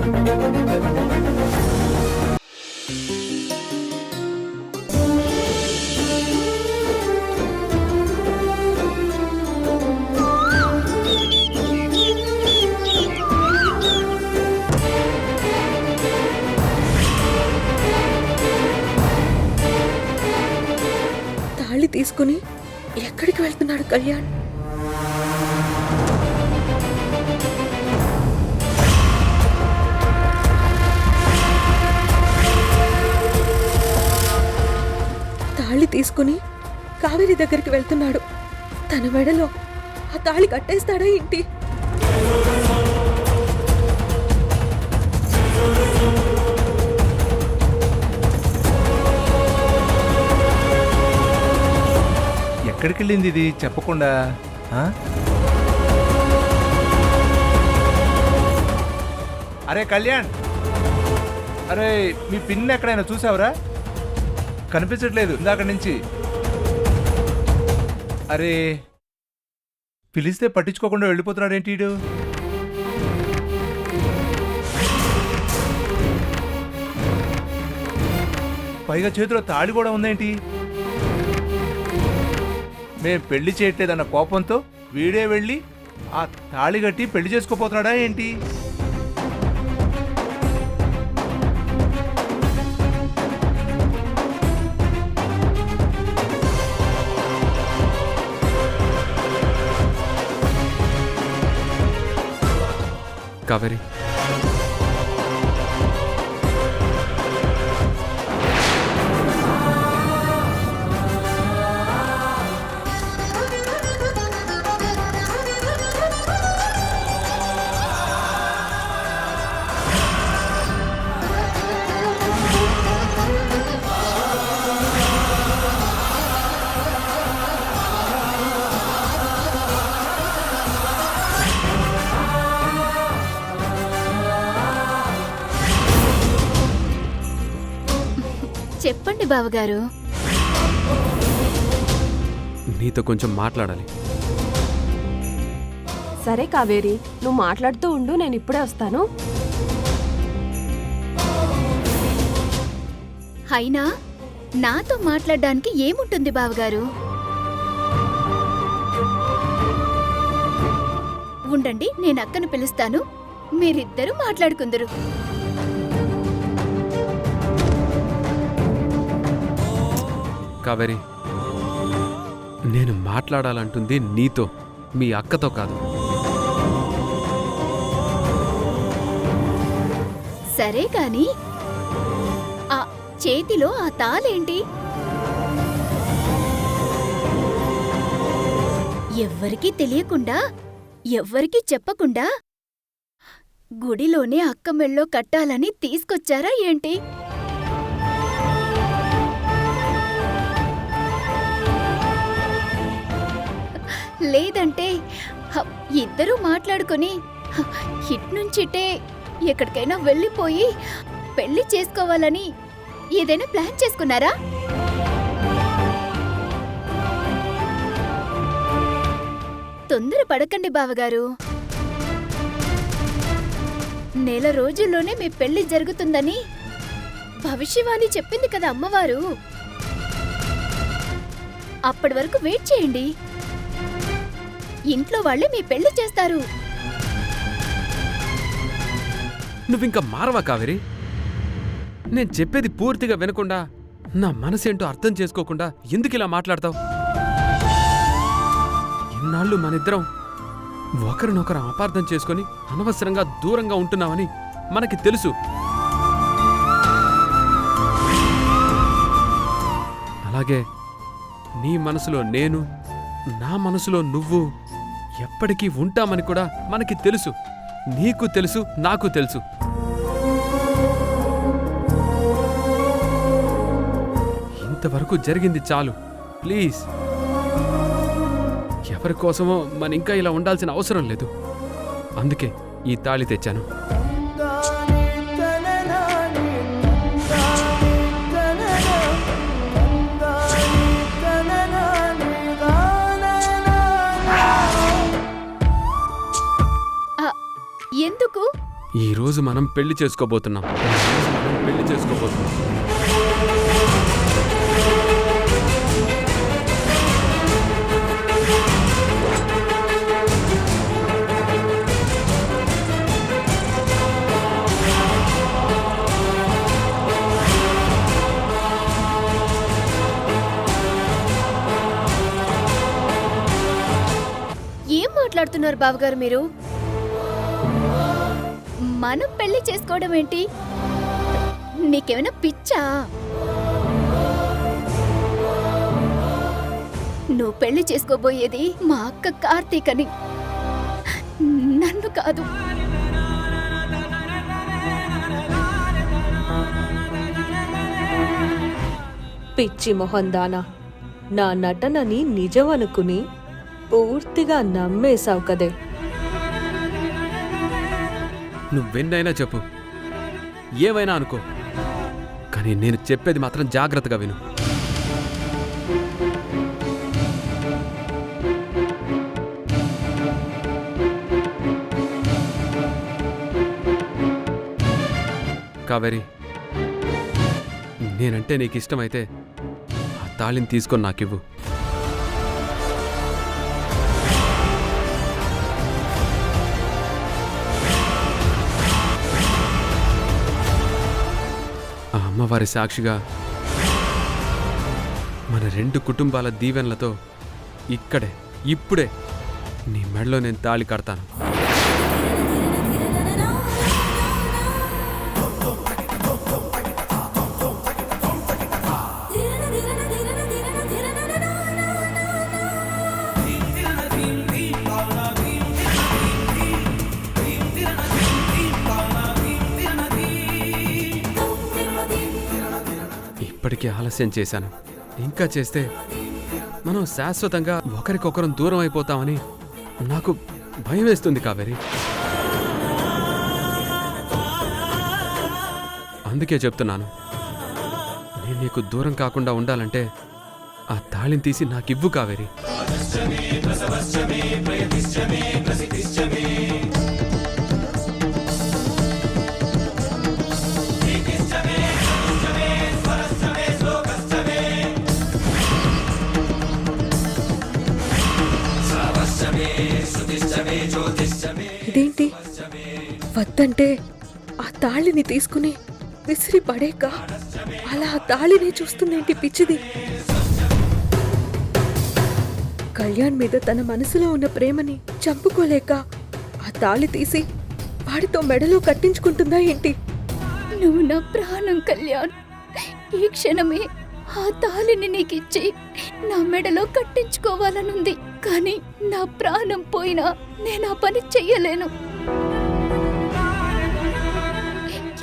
తాళి తీసుకుని ఎక్కడికి వెళ్తున్నాడు కళ్యాణ్? తాళి తీసుకుని కావేరి దగ్గరికి వెళ్తున్నాడు. తన మెడలో ఆ తాళి కట్టేస్తాడా ఏంటి? ఎక్కడికి వెళ్ళింది ఇది చెప్పకుండా? అరే కళ్యాణ్, అరే మీ పిన్ ఎక్కడైనా చూసావురా? కనిపించట్లేదు ఇందాక నుంచి. అరే పిలిస్తే పట్టించుకోకుండా వెళ్ళిపోతున్నాడు ఏంటి వీడు? పైగా చేతిలో తాళి కూడా ఉందేంటి? మేం పెళ్లి చేయట్లేదన్న కోపంతో వీడే వెళ్ళి ఆ తాళి కట్టి పెళ్లి చేసుకోపోతున్నాడా ఏంటి? కావేరి, చెప్పండి బావగారు. నీతో కొంచెం మాట్లాడాలి. సరే కావేరి, నువ్వు మాట్లాడుతూ ఉండు, నేను ఇప్పుడే వస్తాను. అయినా నాతో మాట్లాడడానికి ఏముంటుంది బావగారు? ఉండండి, నేను అక్కను పిలుస్తాను, మీరిద్దరూ మాట్లాడుకుందరు. కావేరి, నేను మాట్లాడాలంటుంది నీతో, మీ అక్కతో కాదు. సరే కాని ఆ చేతిలో ఆ తాళేంటి? ఎవ్వరికీ తెలియకుండా, ఎవ్వరికీ చెప్పకుండా గుడిలోనే అక్క మెళ్ళో కట్టాలని తీసుకొచ్చారా ఏంటి? లేదంటే ఇద్దరూ మాట్లాడుకొని ఇట్నుంచిటే ఎక్కడికైనా వెళ్ళిపోయి పెళ్లి చేసుకోవాలని ఏదైనా ప్లాన్ చేసుకున్నారా? తొందర పడకండి బావగారు. నెల రోజుల్లోనే మీ పెళ్లి జరుగుతుందని భవిష్యవాణి చెప్పింది కదా అమ్మవారు. అప్పటి వరకు వెయిట్ చేయండి. ఇంట్లో వాళ్ళే మీ పెళ్లి చేస్తారు. నువ్వింకా మారవా కావేరి? నేను చెప్పేది పూర్తిగా వినకుండా, నా మనసేంటో అర్థం చేసుకోకుండా ఎందుకు ఇలా మాట్లాడతావు? ఇన్నాళ్ళు మనిద్దరం ఒకరినొకరు అపార్థం చేసుకొని అనవసరంగా దూరంగా ఉంటున్నామని మనకి తెలుసు. అలాగే నీ మనసులో నేను, నా మనసులో నువ్వు ఎప్పటికీ ఉంటామని కూడా మనకి తెలుసు. నీకు తెలుసు, నాకు తెలుసు. ఇంతవరకు జరిగింది చాలు. ప్లీజ్, ఎవరి కోసమో మన ఇంకా ఇలా ఉండాల్సిన అవసరం లేదు. అందుకే ఈ తాళి తెచ్చాను. ఎందుకు? ఈ రోజు మనం పెళ్లి చేసుకోబోతున్నాం. పెళ్లి చేసుకోబోతున్నాం. ఏం మాట్లాడుతున్నారు బావగారు మీరు? మనం పెళ్లి చేసుకోవడం ఏంటి? నీకేమైనా పిచ్చా? నువ్వు పెళ్లి చేసుకోబోయేది మా అక్క కార్తీకని, నన్ను కాదు. పిచ్చి మొహందానా, నా నటనని నిజం అనుకుని పూర్తిగా నమ్మేశావు కదే. నువ్వెన్నైనా చెప్పు, ఏమైనా అనుకో, కానీ నేను చెప్పేది మాత్రం జాగ్రత్తగా విను. కావేరి, నేనంటే నీకు ఇష్టమైతే ఆ తాళిని తీసుకొని నాకివ్వు. ఆ అమ్మవారి సాక్షిగా మన రెండు కుటుంబాల దీవెనలతో ఇక్కడే ఇప్పుడే నీ మెడలో నేను తాళి కడతాను. ఇప్పటికే ఆలస్యం చేశాను. ఇంకా చేస్తే మనం శాశ్వతంగా ఒకరికొకరం దూరం అయిపోతామని నాకు భయం వేస్తుంది కావేరి. అందుకే చెప్తున్నాను, నేను నీకు దూరం కాకుండా ఉండాలంటే ఆ తాళిని తీసి నాకివ్వు కావేరి. ఇదేంటి, వద్దంటే ఆ తాళిని తీసుకుని విసిరి పడేక అలా ఆ తాళిని చూస్తుందేంటి పిచ్చిది. కళ్యాణ్ మీద తన మనసులో ఉన్న ప్రేమని చంపుకోలేక ఆ తాళి తీసి వాడితో మెడలో కట్టించుకుంటుందా ఏంటి? నువ్వు నా ప్రాణం కళ్యాణ్. ఈ క్షణమే ఆ తాళిని నీకిచ్చి నా మెడలో కట్టించుకోవాలనుంది, కానీ నా ప్రాణం పోయినా నేను ఆ పని చెయ్యలేను.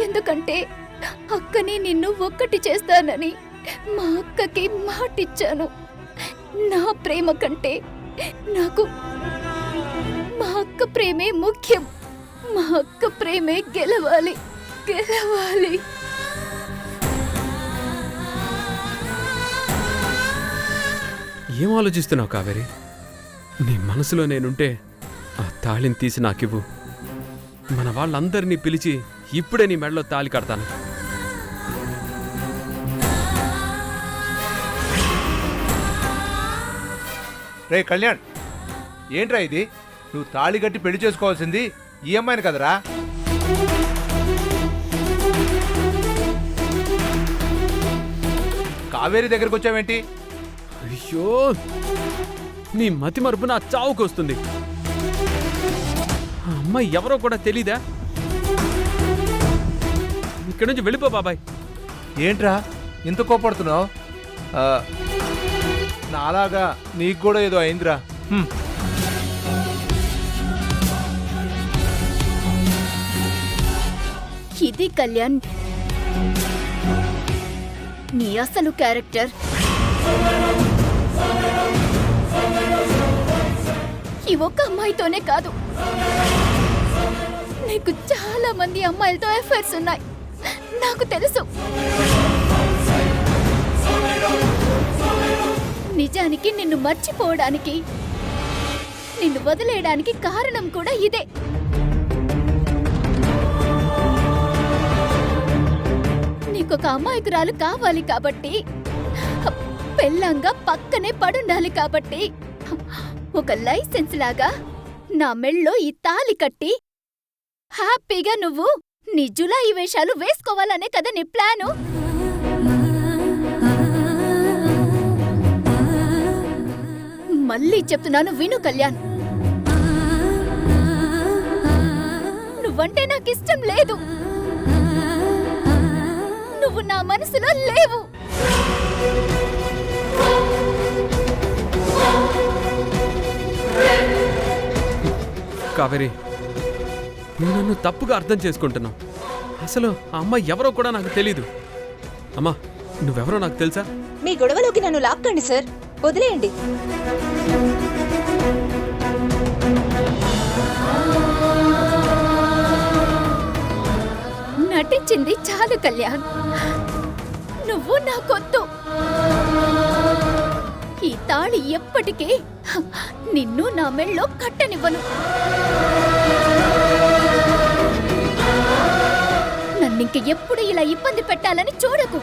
ఎందుకంటే అక్కని నిన్ను ఒక్కటి చేస్తానని మా అక్కకి మాటిచ్చాను. నా ప్రేమ కంటే నాకు మా అక్క ప్రేమే ముఖ్యం. మా అక్క ప్రేమే గెలవాలి, గెలవాలి. ఏం ఆలోచిస్తున్నావు కావేరి? నీ మనసులో నేనుంటే ఆ తాళిని తీసి నాకివ్వు. మన వాళ్ళందరినీ పిలిచి ఇప్పుడే నీ మెడలో తాళి కడతాను. రే కళ్యాణ్, ఏంట్రా ఇది? నువ్వు తాళి కట్టి పెళ్లి చేసుకోవాల్సింది ఈ అమ్మాయిని కదరా? కావేరి దగ్గరికి వచ్చావేంటి? అయ్యో, నీ మతి మరుపు నా చావుకు వస్తుంది. ఆ అమ్మాయి ఎవరో కూడా తెలీదా? ఇక్కడి నుంచి వెళ్ళిపో బాబాయ్. ఏంట్రా ఇంత కోపడుతున్నావు? నాలాగా నీకు కూడా ఏదో అయిందిరా. ఇది కళ్యాణ్ నీ అసలు క్యారెక్టర్. ఈ ఒక్క అమ్మాయితోనే కాదు, నీకు చాలా మంది అమ్మాయిలతో అఫైర్స్ ఉన్నాయి, నాకు తెలుసు. నిజానికి నిన్ను మర్చిపోవడానికి, నిన్ను వదిలేయడానికి కారణం కూడా ఇదే. నాకొక అమాయకురాలు కావాలి కాబట్టి, పెళ్ళంగా పక్కనే పడుండాలి కాబట్టి, ఒక లైసెన్స్ లాగా నా మెళ్ళో ఈ తాళి కట్టి హ్యాపీగా నువ్వు నీ జులాయి వేషాలు వేసుకోవాలనే కదా నీ ప్లాను. మళ్ళీ చెప్తున్నాను విను కళ్యాణ్, నువ్వంటే నాకిష్టం లేదు. నువ్వు నా మనసులో లేవు. కావేరి, నువ్వు నన్ను తప్పుగా అర్థం చేసుకుంటున్నావు. అసలు ఆ అమ్మాయి ఎవరో కూడా నాకు తెలీదు. అమ్మా, నువ్వెవరో నాకు తెలుసా? మీ గొడవలోకి నన్ను లాక్కండి సార్, వదిలేయండి. నటించింది చాలు కళ్యాణ్, నువ్వు నాకొద్దు. ఈ తాళి ఎప్పటికీ నిన్ను నా మెళ్ళో కట్టనివ్వను. నన్నింక ఎప్పుడు ఇలా ఇబ్బంది పెట్టాలని చూడకు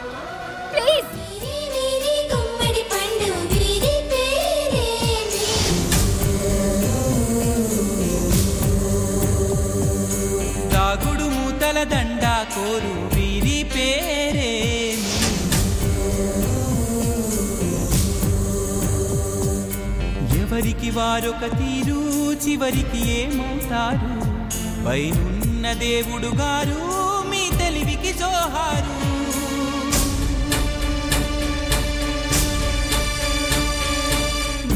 ప్లీజ్. దాగుడు మూతల దండా కోరు వీరి పేరే, ఎవరికి వారొక తీరు చివరికి ఏమవుతారు. పైనున్న దేవుడు గారు మీ తెలివికి జోహారు.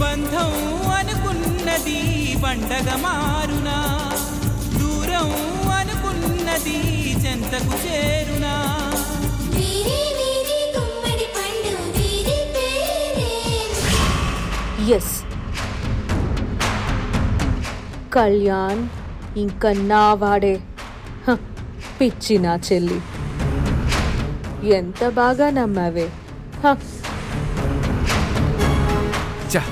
బంధం అనుకున్నది పండగ మారునా, దూరం అనుకున్నది చెంతకు చేరునా. ఎస్, కళ్యాణ్ ఇంకా నా వాడే. హ, పిచ్చి నా చెల్లి, ఎంత బాగా నమ్మావే. హ, చా,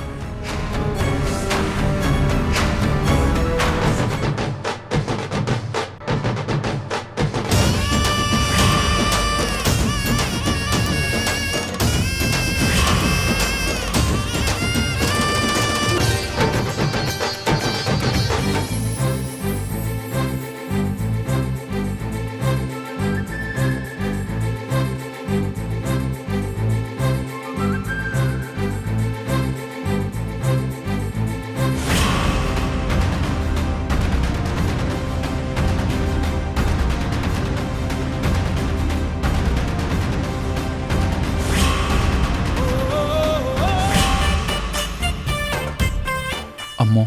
అమ్మో,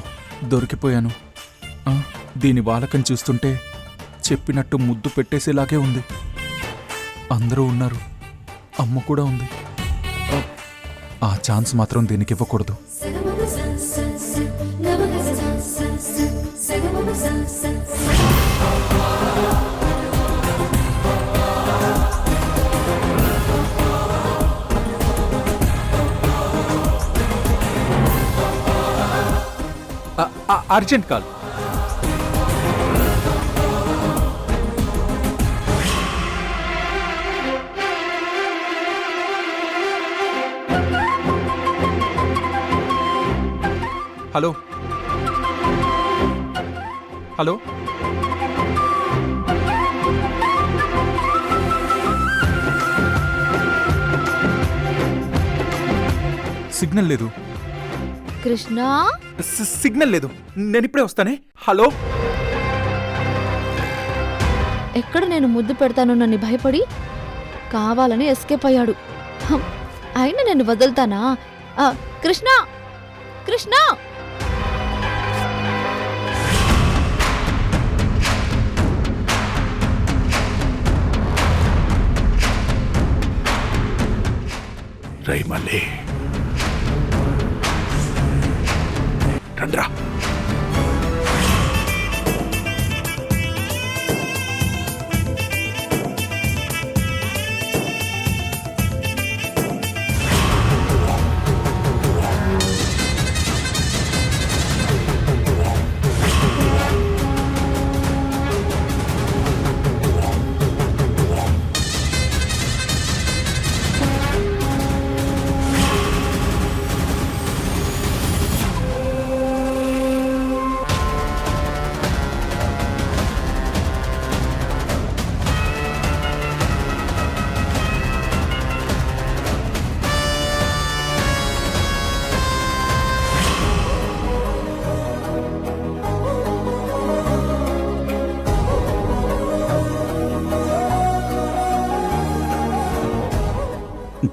దొరికిపోయాను. దీని వాలకం చూస్తుంటే చెప్పినట్టు ముద్దు పెట్టేసేలాగే ఉంది. అందరూ ఉన్నారు, అమ్మ కూడా ఉంది. ఆ ఛాన్స్ మాత్రం దీనికి ఇవ్వకూడదు. Urgent call. Hello hello, signal లేదు. కృష్ణ, సిగ్నల్ లేదు, నేను ఇప్పుడే వస్తానే. హలో, ఎక్కడ నేను ముద్దు పెడతానోనని భయపడి కావాలని ఎస్కేప్ అయ్యాడు. అయినా నేను వదులుతానా? కృష్ణ, కృష్ణ! రై మళ్ళీ రండ్రా.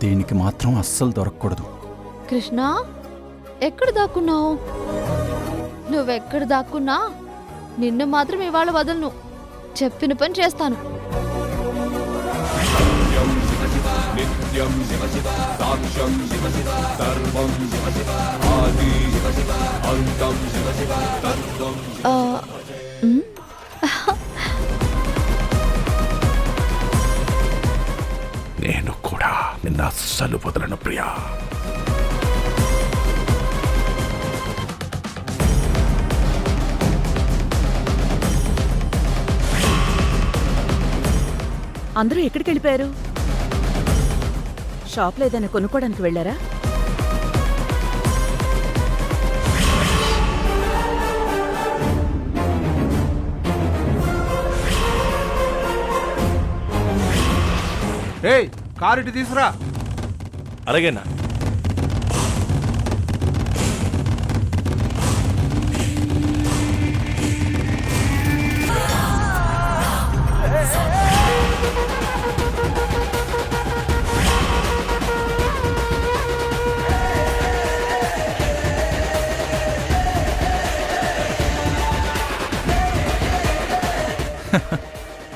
దీనికి మాత్రం అస్సలు దొరకకూడదు. కృష్ణ ఎక్కడ దాక్కున్నావు? నువ్వెక్కడ దాక్కున్నా నిన్ను మాత్రం ఇవాళ వదలను. చెప్పిన పని చేస్తాను. ఆ, ఉమ్, నేను కూడా నిన్న అస్సలు వదలను ప్రియా. అందరూ ఎక్కడికి వెళ్ళిపోయారు? షాప్లో ఏదైనా కొనుక్కోడానికి వెళ్ళారా? ఏయ్, కారు ఇటు తీసురా. అలాగేనా?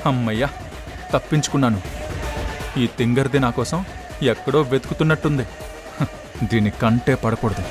అమ్మయ్యా, తప్పించుకున్నాను. ఈ తింగర్ది నా కోసం ఎక్కడో వెతుకుతున్నట్టుంది. దీని కంటే పడకూడదు.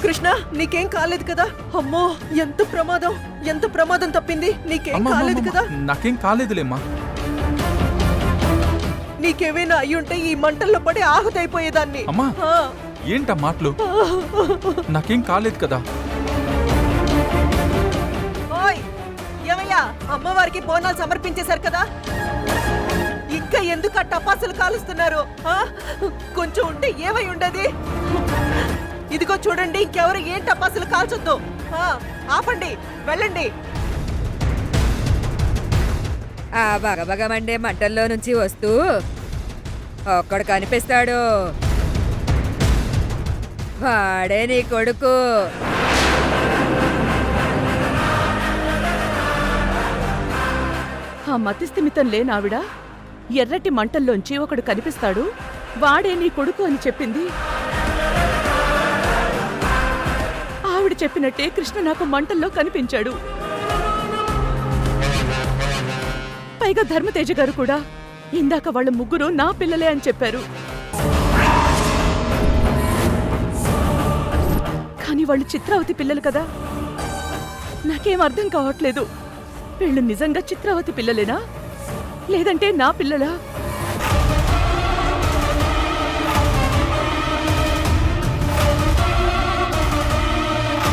కృష్ణ, నీకేం కాలేదు కదా? అమ్మో, ఎంత ప్రమాదం, ఎంత ప్రమాదం తప్పింది. నీకేం అమ్మా, కాలేదు అమ్మా, కదా? నాకేం కాలేదులేమ్మా. నీకేమైనా అయ్యుంటే ఈ మంటల్లో పడి ఆహుతైపోయేదాన్ని. అమ్మా, ఆ, ఏంటా మాటలు? నాకేం కాలేదు కదా. ఓయ్, ఏమయ్యా, అమ్మవారికి బోనాలు సమర్పించేశారు కదా? ఇంకా ఎందుకు ఆ టపాసులు కాలుస్తున్నారు? ఆ? కొంచెం ఉంటే ఏమై ఉండేది? ఇదిగో చూడండి, ఇంకెవరు ఏం టపాసులు కాల్చొద్దు. ఆ, ఆపండి, వెళ్ళండి. ఆ బగబగమండే మంటల్లో నుంచి వస్తూ ఒక్కడు కనిపిస్తాడు. వాడే నీ కొడుకు. ఆ మతిస్థిమితం లేనావిడ ఎర్రటి మంటల్లోంచి ఒకడు కనిపిస్తాడు, వాడే నీ కొడుకు అని చెప్పింది. ఆవిడ చెప్పినట్టే కృష్ణ నాకు మంటల్లో కనిపించాడు. పైగా ధర్మతేజ గారు కూడా ఇందాక వాళ్ళ ముగ్గురు నా పిల్లలే అని చెప్పారు. కానీ వాళ్ళు చిత్రావతి పిల్లలు కదా. నాకేం అర్థం కావట్లేదు. వీళ్ళు నిజంగా చిత్రావతి పిల్లలేనా, లేదంటే నా పిల్లలా?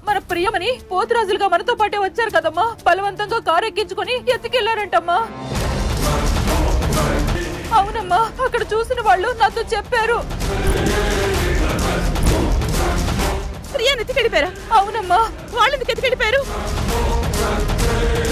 మన ప్రియమని పోతురాజులుగా మనతో పాటే వచ్చారు కదమ్మా. బలవంతంగా కారు ఎక్కించుకుని ఎత్తుకెళ్లారంటమ్మా. అవునమ్మా, అక్కడ చూసిన వాళ్ళు నాతో చెప్పారు. శ్రీయాని ఎత్తికెళ్ళిపోయారా? అవునమ్మా, వాళ్ళు ఎందుకు ఎత్తికెళ్ళిపోయారు?